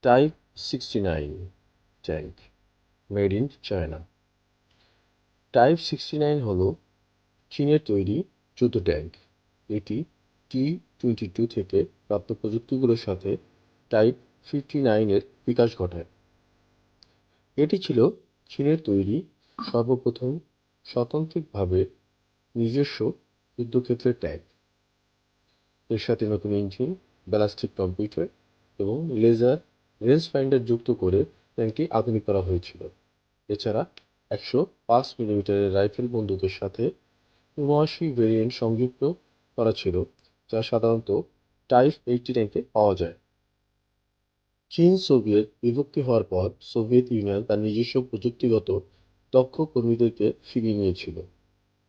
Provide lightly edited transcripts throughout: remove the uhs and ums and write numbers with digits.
Type 69 tank made in China. Type 69 হলো চীনের তৈরি যুদ্ধ ট্যাঙ্ক। এটি T-22 থেকে প্রাপ্ত প্রযুক্তিগুলোর সাথে টাইপ 59 এর বিকাশ ঘটায়। এটি ছিল চীনের তৈরি সর্বপ্রথম স্বতন্ত্রিকভাবে নিজস্ব যুদ্ধক্ষেত্রের ট্যাঙ্ক। এর সাথে নতুন ইঞ্জিন, ব্যালিস্টিক কম্পিউটার এবং লেজার রেঞ্জ ফাইন্ডার যুক্ত করে ট্যাঙ্কটি আধুনিক করা হয়েছিল। এছাড়া 105 মিলিমিটারের রাইফেল বন্দুকের সাথে 79 ভেরিয়েন্ট সংযুক্ত করা ছিল, যা সাধারণত টাইপ 80 ট্যাঙ্কে পাওয়া যায়। চীন সোভিয়েত বিভক্তি হওয়ার পর সোভিয়েত ইউনিয়ন তার নিজস্ব প্রযুক্তিগত দক্ষ কর্মীদেরকে ফিরিয়ে নিয়েছিল।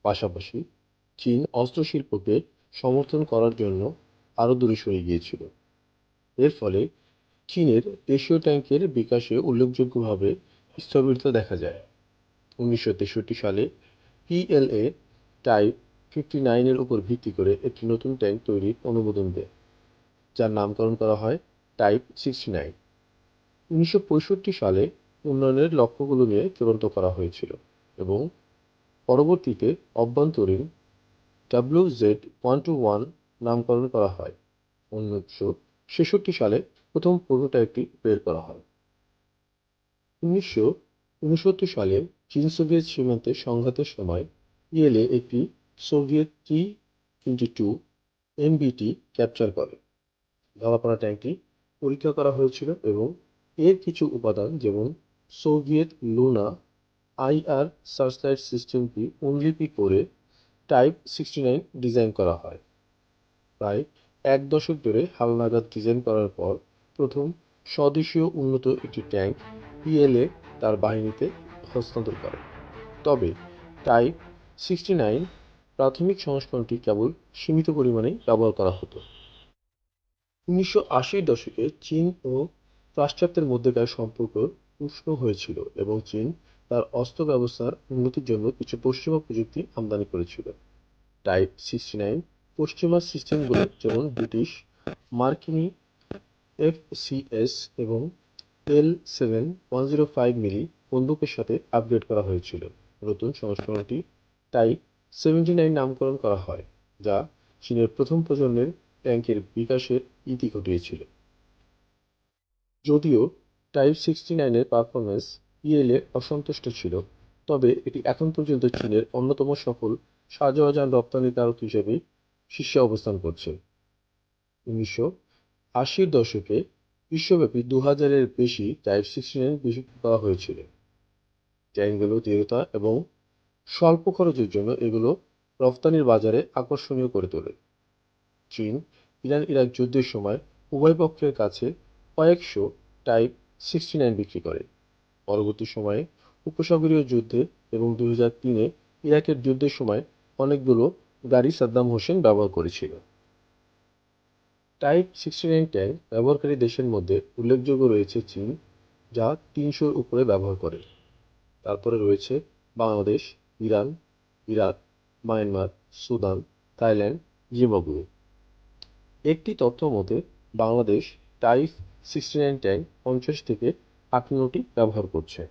পাশাপাশি চীন অস্ত্রশিল্পকে সমর্থন করার জন্য আরও দূরে সরে গিয়েছিল। এর ফলে চীনের দেশীয় ট্যাঙ্কের বিকাশে উল্লেখযোগ্যভাবে স্থবিরতা দেখা যায়। 1963 সালে পিএলএ টাইপ 59 এর উপর ভিত্তি করে একটি নতুন ট্যাঙ্ক তৈরির অনুমোদন দেয়, যার নামকরণ করা হয় টাইপ 69। 1965 সালে উন্নয়নের লক্ষ্যগুলো নিয়ে চূড়ান্ত করা হয়েছিল এবং পরবর্তীতে অভ্যন্তরীণ WZ-121 নামকরণ করা হয়। 1966 সালে প্রথম প্রোটোটাইপটি বের করা হয়। 1969 সালে চীন সোভিয়েত সীমান্তে সংঘাতের সময় পিএলএ একটি সোভিয়েত T-22 এমবিটি ক্যাপচার করে। ধরা ট্যাঙ্কটি পরীক্ষা করা হয়েছিল এবং এর কিছু উপাদান যেমন সোভিয়েত লুনা আইআর সার্চলাইট সিস্টেমটি অনুলিপি করে টাইপ 69 ডিজাইন করা হয়। প্রায় এক দশক ধরে হালনাগাদ ডিজাইন করার পর প্রথম স্বদেশীয় উন্নত একটি ট্যাঙ্ক পিএলএ তার বাহিনীতে হস্তান্তর করে। তবে টাইপ 69 প্রাথমিক সংস্করণটি কেবল সীমিত পরিমাণেই ব্যবহার করা হতো। 1980-এর দশকে চীন ও পাশ্চাত্যের মধ্যকার সম্পর্ক উষ্ণ হয়েছিল এবং চীন তার অস্ত্র ব্যবস্থার উন্নতির জন্য কিছু পশ্চিমা প্রযুক্তি আমদানি করেছিল। টাইপ 69 পশ্চিমা সিস্টেমগুলো যেমন ব্রিটিশ, মার্কিনী এফসিএস এবং L7-105 মিলি বন্দুকের সাথে আপগ্রেড করা হয়েছিল। নতুন সংস্করণটি টাইপ 79 নামকরণ করা হয়, যা চীনের প্রথম প্রজন্মের ট্যাঙ্কের বিকাশের ইতি ঘটিয়েছিল। যদিও টাইপ 69 এর পারফরম্যান্স পিএলএ অসন্তুষ্ট ছিল, তবে এটি এখন পর্যন্ত চীনের অন্যতম সফল সাজোয়াজান রপ্তানিকারক হিসেবে শীর্ষে অবস্থান করছে। 1980-এর দশকে বিশ্বব্যাপী 2000-এর বেশি টাইপ 69 বিক্রি করা হয়েছিল। ট্যাঙ্কগুলোর দৃঢ়তা এবং স্বল্প খরচের জন্য এগুলো রফতানির বাজারে আকর্ষণীয় করে তোলে। চীন ইরান-ইরাক যুদ্ধের সময় উভয় পক্ষের কাছে কয়েকশো টাইপ 69 বিক্রি করে। পরবর্তী সময়ে উপসাগরীয় যুদ্ধে এবং 2003-এ ইরাকের যুদ্ধের সময় অনেকগুলো গাড়ি সাদ্দাম হোসেন ব্যবহার করেছিল। টাইপ 69 ট্যাঙ্ক ব্যবহারকারী দেশের মধ্যে উল্লেখযোগ্য রয়েছে চীন, যা 300-র উপরে ব্যবহার করে। তারপরে রয়েছে Bangladesh, Iran, Iraq, Myanmar, Sudan, Thailand, Zimbabwe. একটি তথ্য মতে বাংলাদেশ টাইপ 69 ট্যাঙ্ক 50 থেকে 58টি ব্যবহার করছে।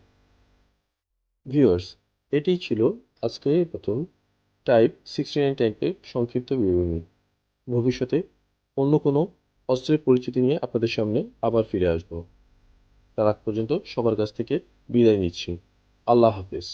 ভিউয়ার্স, এটিই ছিল আজকের প্রথম টাইপ 69 ট্যাঙ্কের সংক্ষিপ্ত বিবরণী। ভবিষ্যতে অন্য কোনো অস্ত্রের পরিচিতি নিয়ে আপনাদের সামনে আবার ফিরে আসব। তার আগ পর্যন্ত সবার কাছ থেকে বিদায় নিচ্ছি। আল্লাহ হাফেজ।